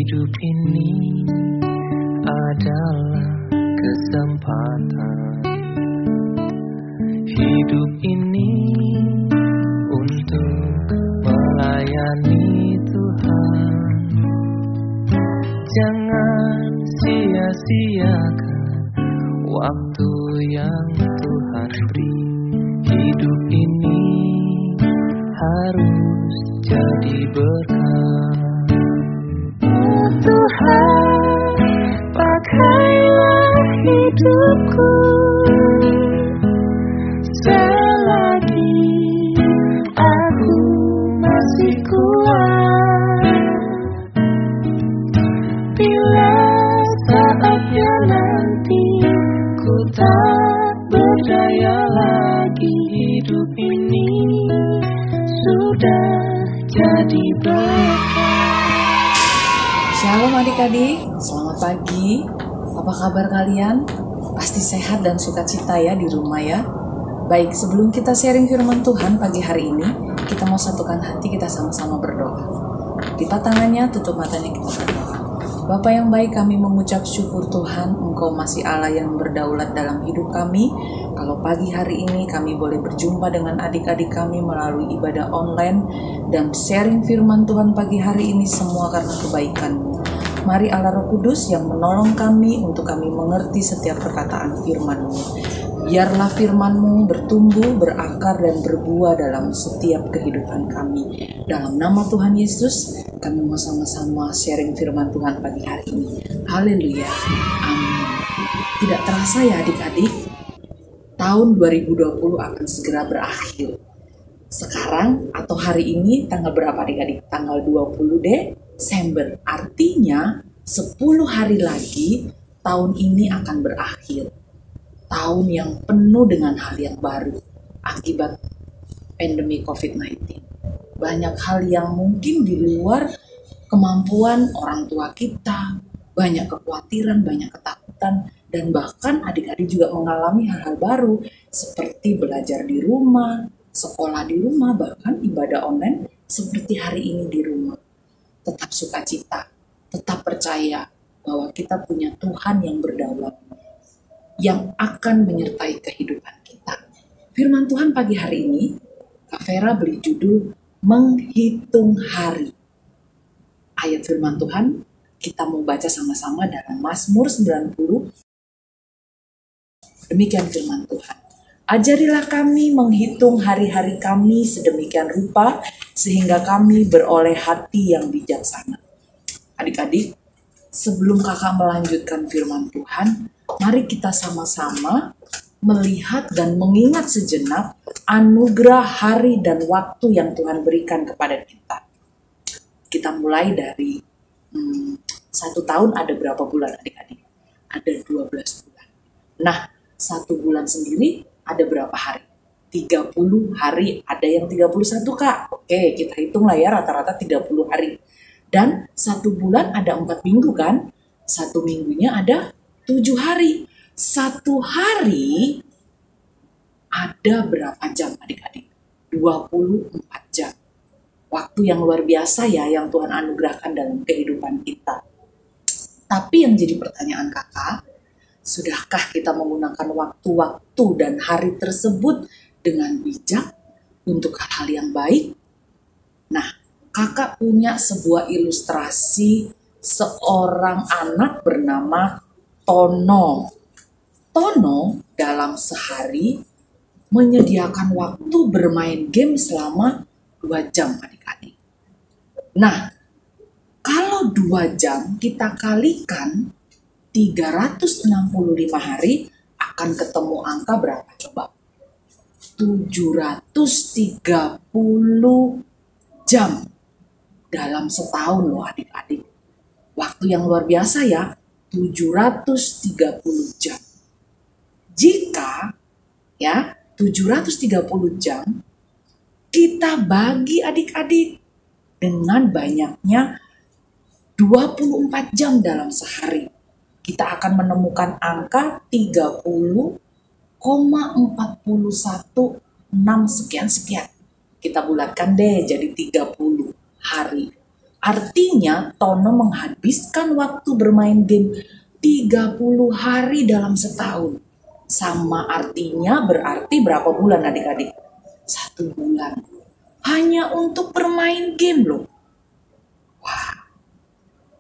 Hidup ini adalah kesempatan. Hidup ini untuk melayani Tuhan. Jangan sia-siakan waktu yang Tuhan beri. Hidup ini harus jadi berkah. Tuhan, pakailah hidupku selagi aku masih kuat. Bila saatnya nanti ku tak berdaya lagi, hidup ini sudah jadi berkah. Shalom adik-adik, selamat pagi. Apa kabar kalian? Pasti sehat dan sukacita ya di rumah ya. Baik, sebelum kita sharing firman Tuhan pagi hari ini, kita mau satukan hati, kita sama-sama berdoa. Lipat tangannya, tutup matanya, kita berdoa. Bapa yang baik, kami mengucap syukur Tuhan, Engkau masih Allah yang berdaulat dalam hidup kami. Kalau pagi hari ini kami boleh berjumpa dengan adik-adik kami melalui ibadah online dan sharing firman Tuhan pagi hari ini, semua karena kebaikan-Mu. Mari Allah Roh Kudus yang menolong kami untuk kami mengerti setiap perkataan firman-Mu. Biarlah firman-Mu bertumbuh, berakar, dan berbuah dalam setiap kehidupan kami. Dalam nama Tuhan Yesus, kami mau sama-sama sharing firman Tuhan pagi hari ini. Haleluya. Amin. Tidak terasa ya adik-adik, tahun 2020 akan segera berakhir. Sekarang atau hari ini tanggal berapa adik-adik? Tanggal 20 Desember. Artinya 10 hari lagi tahun ini akan berakhir. Tahun yang penuh dengan hal yang baru akibat pandemi COVID-19. Banyak hal yang mungkin di luar kemampuan orang tua kita, banyak kekhawatiran, banyak ketakutan, dan bahkan adik-adik juga mengalami hal-hal baru seperti belajar di rumah, sekolah di rumah, bahkan ibadah online seperti hari ini di rumah. Tetap sukacita, tetap percaya bahwa kita punya Tuhan yang berdaulat, yang akan menyertai kehidupan kita. Firman Tuhan pagi hari ini, Kak Vera beri judul Menghitung Hari. Ayat firman Tuhan kita mau baca sama-sama dalam Mazmur 90. Demikian firman Tuhan. Ajarilah kami menghitung hari-hari kami sedemikian rupa, sehingga kami beroleh hati yang bijaksana. Adik-adik, sebelum kakak melanjutkan firman Tuhan, mari kita sama-sama melihat dan mengingat sejenak anugerah hari dan waktu yang Tuhan berikan kepada kita. Kita mulai dari 1 tahun ada berapa bulan adik-adik? Ada 12 bulan. Nah, 1 bulan sendiri ada berapa hari? 30 hari, ada yang 31 Kak. Oke, kita hitung lah ya rata-rata 30 hari. Dan 1 bulan ada 4 minggu kan? 1 minggunya ada 7 hari. 1 hari ada berapa jam adik-adik? 24 jam. Waktu yang luar biasa ya yang Tuhan anugerahkan dalam kehidupan kita. Tapi yang jadi pertanyaan kakak, sudahkah kita menggunakan waktu-waktu dan hari tersebut dengan bijak untuk hal-hal yang baik? Nah, kakak punya sebuah ilustrasi seorang anak bernama Tono. Tono dalam sehari menyediakan waktu bermain game selama 2 jam adik-adik. Nah, kalau 2 jam kita kalikan 365 hari akan ketemu angka berapa coba? 730 jam dalam setahun loh adik-adik. Waktu yang luar biasa ya, 730 jam. Jika ya 730 jam kita bagi adik-adik dengan banyaknya 24 jam dalam sehari, kita akan menemukan angka 30,416 sekian-sekian. Kita bulatkan deh jadi 30 hari. Artinya Tono menghabiskan waktu bermain game 30 hari dalam setahun. Sama artinya berarti berapa bulan adik-adik? 1 bulan. Hanya untuk bermain game loh. Wah.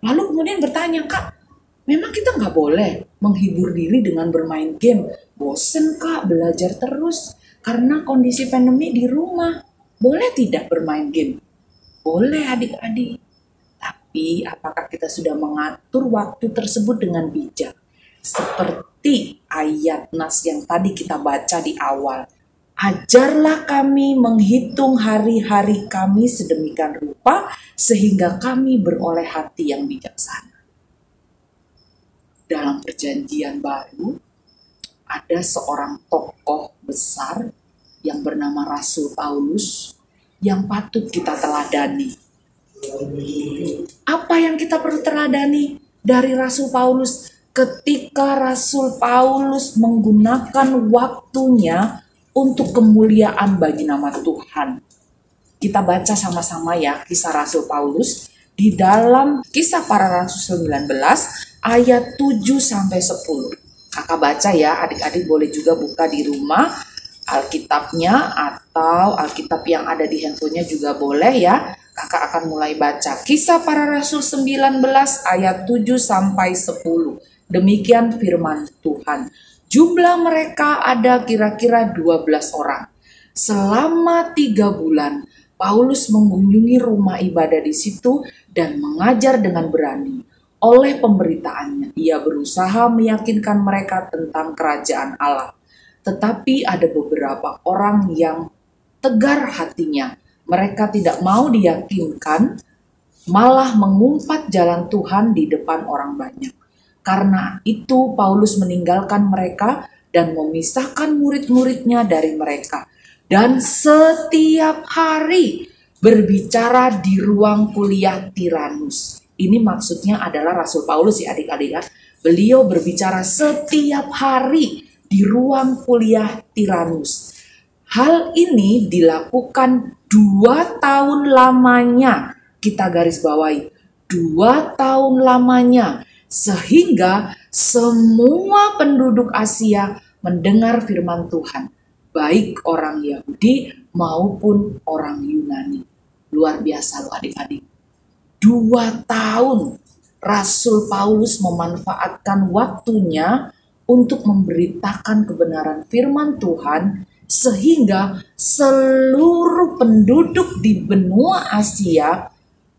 Lalu kemudian bertanya, Kak, memang kita nggak boleh menghibur diri dengan bermain game? Bosen Kak, belajar terus karena kondisi pandemi di rumah. Boleh tidak bermain game? Boleh adik-adik. Tapi apakah kita sudah mengatur waktu tersebut dengan bijak? Seperti ayat nas yang tadi kita baca di awal. Ajarlah kami menghitung hari-hari kami sedemikian rupa sehingga kami beroleh hati yang bijaksana. Dalam perjanjian baru ada seorang tokoh besar yang bernama Rasul Paulus yang patut kita teladani. Apa yang kita perlu teladani dari Rasul Paulus? Ketika Rasul Paulus menggunakan waktunya untuk kemuliaan bagi nama Tuhan. Kita baca sama-sama ya kisah Rasul Paulus di dalam Kisah Para Rasul 19 ayat 7-10. Kakak baca ya, adik-adik boleh juga buka di rumah Alkitabnya atau Alkitab yang ada di handphonenya juga boleh ya. Kakak akan mulai baca Kisah Para Rasul 19 ayat 7-10. Demikian firman Tuhan. Jumlah mereka ada kira-kira 12 orang. Selama 3 bulan, Paulus mengunjungi rumah ibadah di situ dan mengajar dengan berani. Oleh pemberitaannya, ia berusaha meyakinkan mereka tentang kerajaan Allah. Tetapi ada beberapa orang yang tegar hatinya. Mereka tidak mau diyakinkan, malah mengumpat jalan Tuhan di depan orang banyak. Karena itu Paulus meninggalkan mereka dan memisahkan murid-muridnya dari mereka. Dan setiap hari berbicara di ruang kuliah Tiranus. Ini maksudnya adalah Rasul Paulus ya adik-adik ya. Beliau berbicara setiap hari di ruang kuliah Tiranus. Hal ini dilakukan 2 tahun lamanya. Kita garis bawahi 2 tahun lamanya. Sehingga semua penduduk Asia mendengar firman Tuhan. Baik orang Yahudi maupun orang Yunani. Luar biasa loh adik-adik. 2 tahun Rasul Paulus memanfaatkan waktunya untuk memberitakan kebenaran firman Tuhan sehingga seluruh penduduk di benua Asia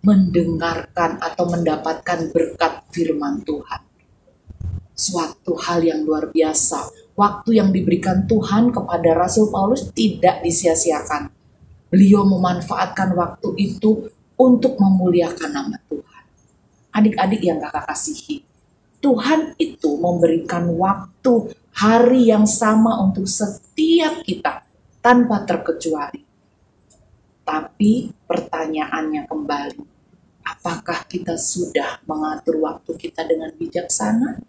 mendengarkan atau mendapatkan berkat firman Tuhan. Suatu hal yang luar biasa. Waktu yang diberikan Tuhan kepada Rasul Paulus tidak disia-siakan. Beliau memanfaatkan waktu itu untuk memuliakan nama Tuhan. Adik-adik yang kakak kasihi, Tuhan itu memberikan waktu hari yang sama untuk setiap kita tanpa terkecuali. Tapi pertanyaannya kembali, apakah kita sudah mengatur waktu kita dengan bijaksana?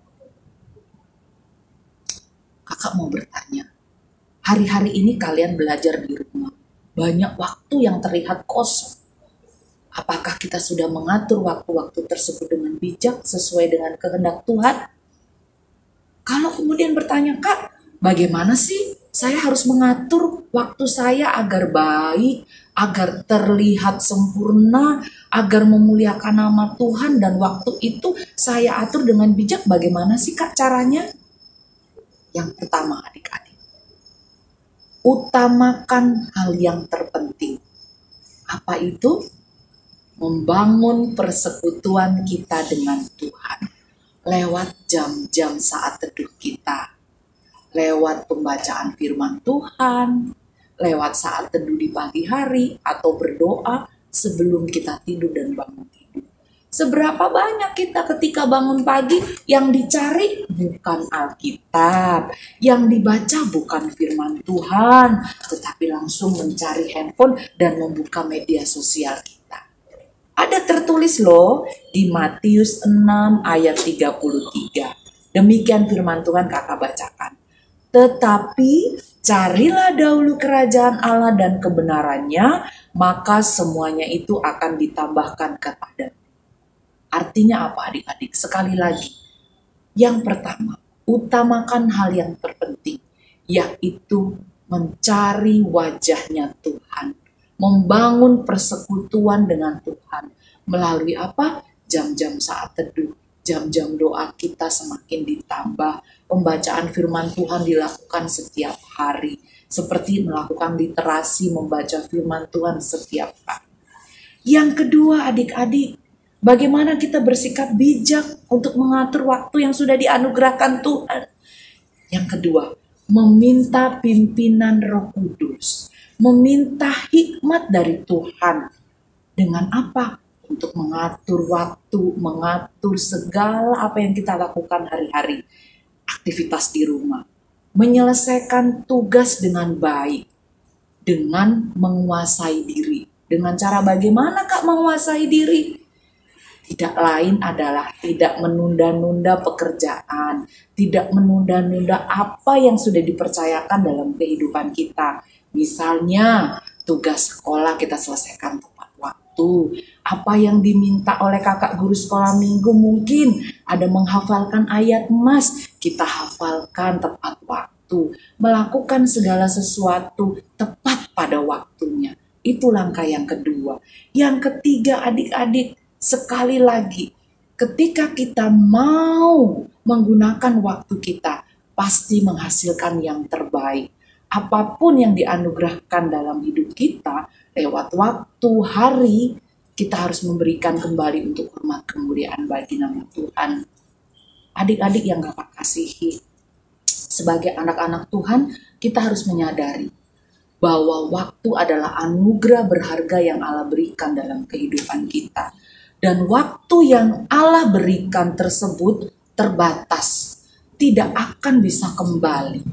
Kakak mau bertanya, hari-hari ini kalian belajar di rumah, banyak waktu yang terlihat kosong. Apakah kita sudah mengatur waktu-waktu tersebut dengan bijak sesuai dengan kehendak Tuhan? Kalau kemudian bertanya, Kak, bagaimana sih saya harus mengatur waktu saya agar baik, agar terlihat sempurna, agar memuliakan nama Tuhan, dan waktu itu saya atur dengan bijak? Bagaimana sih Kak caranya? Yang pertama adik-adik, utamakan hal yang terpenting. Apa itu? Membangun persekutuan kita dengan Tuhan lewat jam-jam saat teduh kita, lewat pembacaan firman Tuhan, lewat saat teduh di pagi hari, atau berdoa sebelum kita tidur dan bangun tidur. Seberapa banyak kita ketika bangun pagi yang dicari bukan Alkitab, yang dibaca bukan firman Tuhan, tetapi langsung mencari handphone dan membuka media sosial kita. Ada tertulis loh di Matius 6 ayat 33. Demikian firman Tuhan kakak bacakan. Tetapi carilah dahulu kerajaan Allah dan kebenarannya, maka semuanya itu akan ditambahkan kepadamu. Artinya apa adik-adik? Sekali lagi, yang pertama, utamakan hal yang terpenting, yaitu mencari wajahnya Tuhan, membangun persekutuan dengan Tuhan. Melalui apa? Jam-jam saat teduh, jam-jam doa kita semakin ditambah, pembacaan firman Tuhan dilakukan setiap hari, seperti melakukan literasi membaca firman Tuhan setiap hari. Yang kedua adik-adik, bagaimana kita bersikap bijak untuk mengatur waktu yang sudah dianugerahkan Tuhan. Yang kedua, meminta pimpinan Roh Kudus, meminta hikmat dari Tuhan. Dengan apa? Untuk mengatur waktu, mengatur segala apa yang kita lakukan hari-hari. Aktivitas di rumah, menyelesaikan tugas dengan baik, dengan menguasai diri. Dengan cara bagaimana Kak menguasai diri? Tidak lain adalah tidak menunda-nunda pekerjaan, tidak menunda-nunda apa yang sudah dipercayakan dalam kehidupan kita. Misalnya tugas sekolah kita selesaikan tepat waktu. Apa yang diminta oleh kakak guru sekolah minggu, mungkin ada menghafalkan ayat emas, kita hafalkan tepat waktu. Melakukan segala sesuatu tepat pada waktunya. Itu langkah yang kedua. Yang ketiga adik-adik, sekali lagi, ketika kita mau menggunakan waktu kita, pasti menghasilkan yang terbaik. Apapun yang dianugerahkan dalam hidup kita, lewat waktu, hari, kita harus memberikan kembali untuk hormat kemuliaan bagi nama Tuhan. Adik-adik yang Kakak kasihi, sebagai anak-anak Tuhan, kita harus menyadari bahwa waktu adalah anugerah berharga yang Allah berikan dalam kehidupan kita. Dan waktu yang Allah berikan tersebut terbatas, tidak akan bisa kembali,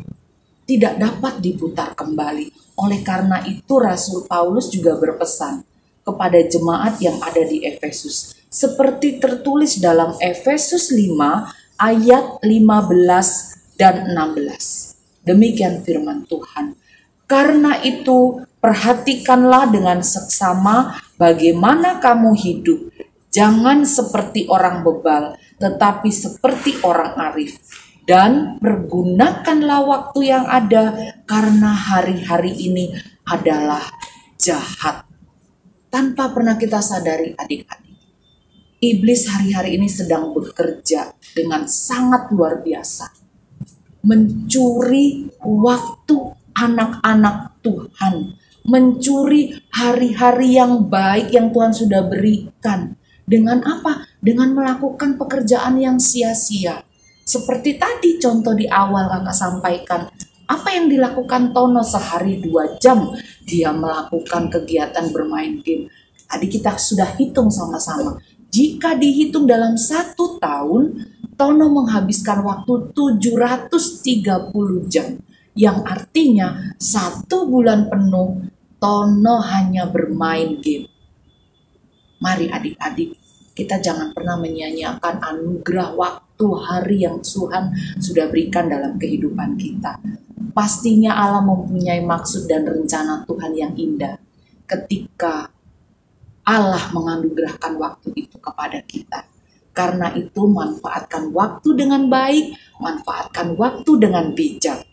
tidak dapat diputar kembali. Oleh karena itu Rasul Paulus juga berpesan kepada jemaat yang ada di Efesus, seperti tertulis dalam Efesus 5 ayat 15 dan 16. Demikian firman Tuhan. Karena itu perhatikanlah dengan seksama bagaimana kamu hidup. Jangan seperti orang bebal, tetapi seperti orang arif. Dan pergunakanlah waktu yang ada, karena hari-hari ini adalah jahat. Tanpa pernah kita sadari adik-adik, iblis hari-hari ini sedang bekerja dengan sangat luar biasa. Mencuri waktu anak-anak Tuhan. Mencuri hari-hari yang baik yang Tuhan sudah berikan. Dengan apa? Dengan melakukan pekerjaan yang sia-sia. Seperti tadi contoh di awal kakak sampaikan. Apa yang dilakukan Tono sehari 2 jam? Dia melakukan kegiatan bermain game. Tadi kita sudah hitung sama-sama. Jika dihitung dalam 1 tahun, Tono menghabiskan waktu 730 jam. Yang artinya 1 bulan penuh Tono hanya bermain game. Mari adik-adik, kita jangan pernah menyia-nyiakan anugerah waktu hari yang Tuhan sudah berikan dalam kehidupan kita. Pastinya Allah mempunyai maksud dan rencana Tuhan yang indah ketika Allah menganugerahkan waktu itu kepada kita. Karena itu manfaatkan waktu dengan baik, manfaatkan waktu dengan bijak.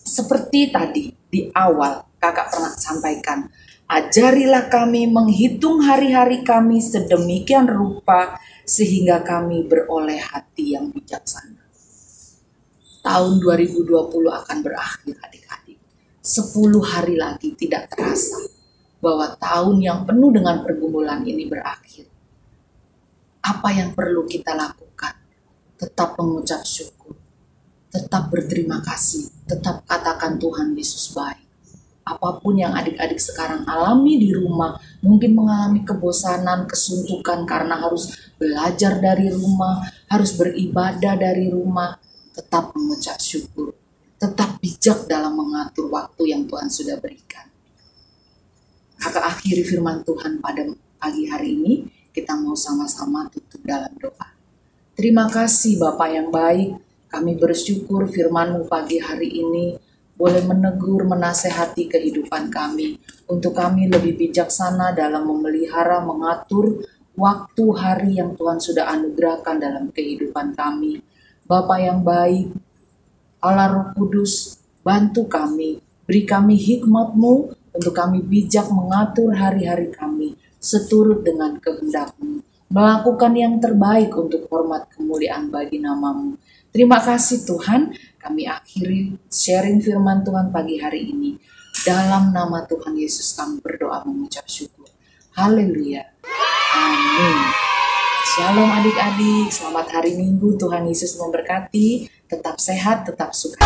Seperti tadi di awal kakak pernah sampaikan, ajarilah kami menghitung hari-hari kami sedemikian rupa sehingga kami beroleh hati yang bijaksana. Tahun 2020 akan berakhir adik-adik. 10 hari lagi tidak terasa bahwa tahun yang penuh dengan pergumulan ini berakhir. Apa yang perlu kita lakukan? Tetap mengucap syukur. Tetap berterima kasih. Tetap katakan Tuhan Yesus baik. Apapun yang adik-adik sekarang alami di rumah, mungkin mengalami kebosanan, kesuntukan karena harus belajar dari rumah, harus beribadah dari rumah, tetap mengucap syukur, tetap bijak dalam mengatur waktu yang Tuhan sudah berikan. Kakak akhiri firman Tuhan pada pagi hari ini, kita mau sama-sama tutup dalam doa. Terima kasih Bapa yang baik, Kami bersyukur firman-Mu pagi hari ini boleh menegur, menasehati kehidupan kami, untuk kami lebih bijaksana dalam memelihara, mengatur waktu hari yang Tuhan sudah anugerahkan dalam kehidupan kami. Bapa yang baik, Allah Roh Kudus, bantu kami, beri kami hikmat-Mu untuk kami bijak mengatur hari-hari kami seturut dengan kehendak-Mu, melakukan yang terbaik untuk hormat kemuliaan bagi nama-Mu. Terima kasih Tuhan, kami akhiri sharing firman Tuhan pagi hari ini. Dalam nama Tuhan Yesus kami berdoa mengucap syukur. Haleluya. Amin. Shalom adik-adik, selamat hari Minggu, Tuhan Yesus memberkati. Tetap sehat, tetap sukacita.